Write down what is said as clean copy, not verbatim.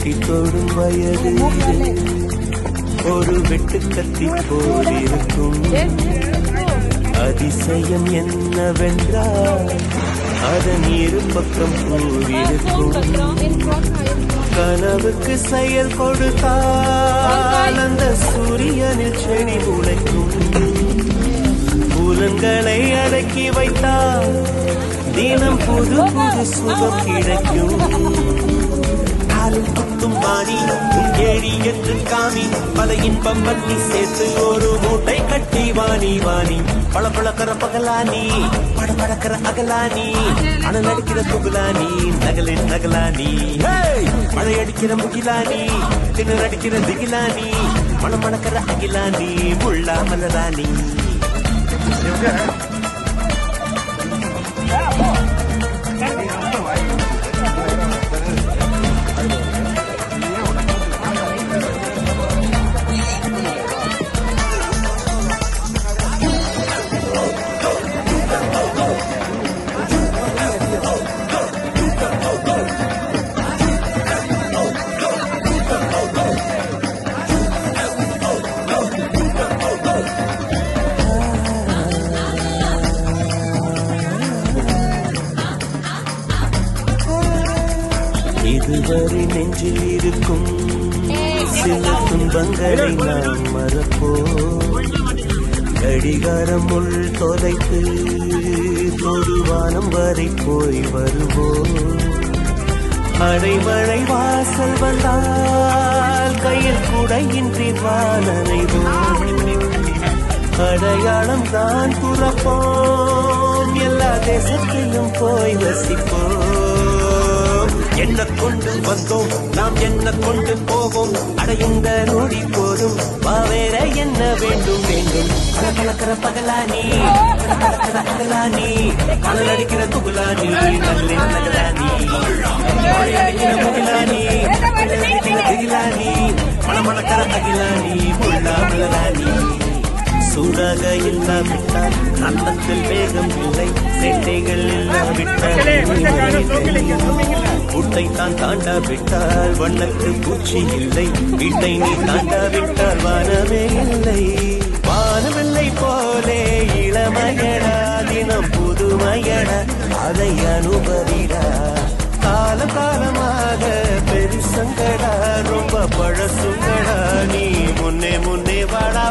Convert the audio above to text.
எட்டி தொடும் வயது ஒரு வெட்டுக்கத்தி போலிருக்கும். அதிசயம் என்னவென்றால் அதன் இரு பக்கம் பூவிருக்கும். கனவுக்கு செயல் கொடுத்தால் அந்த சூரியனில் செடி முளைக்கும். புலன்களை அடக்கி வைத்தால் தினம் புது புது சுகம் கிடைக்கும். காலும் குத்தும் பாணி ஏழி என்று காமி பல இன்பம் பற்றி சேர்த்து ஒரு மூட்டை கட்டி வாணி வாணி பல பழக்கிற பகலானி படபடக்கிற அகலானி அனல் அடிக்கிற புகழானி நகலின் நகலானி மழை அடிக்கிற முகிலானி திணர் அடிக்கிற திகிலானி மனம் மணக்கிற அகிலானி முள்ளா மலராணி. இதுவரை நெஞ்சில் இருக்கும் சில துன்பங்களை நாம் மறப்போம். கடிகாரம் உள் தொலைத்து தொடுவானம் வரை போய் வருவோம். அடைமழை வாசல் வந்தால் கையில் குடையின்றி வானனைவோம். அடையாளம் தான் துறப்போம், எல்லா தேசத்திலும் போய் வசிப்போம். என்ன கொண்டு வந்தோம் நாம் என்ன கொண்டு போவோம், அடையுந்த நொடி போதும் வேற என்ன வேண்டும் வேண்டும். கலக்கிற பகலானி கலக்கிற அகலானி அனல் அடிக்கிற துகுலானி நகலின் நகலானி அடிக்கிற முகிலானி திகிலானி மணமணக்கிற அகிலானி முள்ளா மலராணி. சூடாக இல்லாவிட்டால் அன்னத்தில் வேகம் இல்லை, சேட்டைகள் இல்லாவிட்டால் உட்டை தான் தாண்டாவிட்டால் வண்ணத்து பூச்சி இல்லை, வீட்டை நீ தாண்டாவிட்டால் வானமே இல்லை. வானவில்லை போலே இளமையடா தினம் புதுமையடா அதை அனுபவிடா. காலம் காலமாக பெருசங்கடா ரொம்ப பழசுங்கடா நீ முன்னே முன்னே வாடா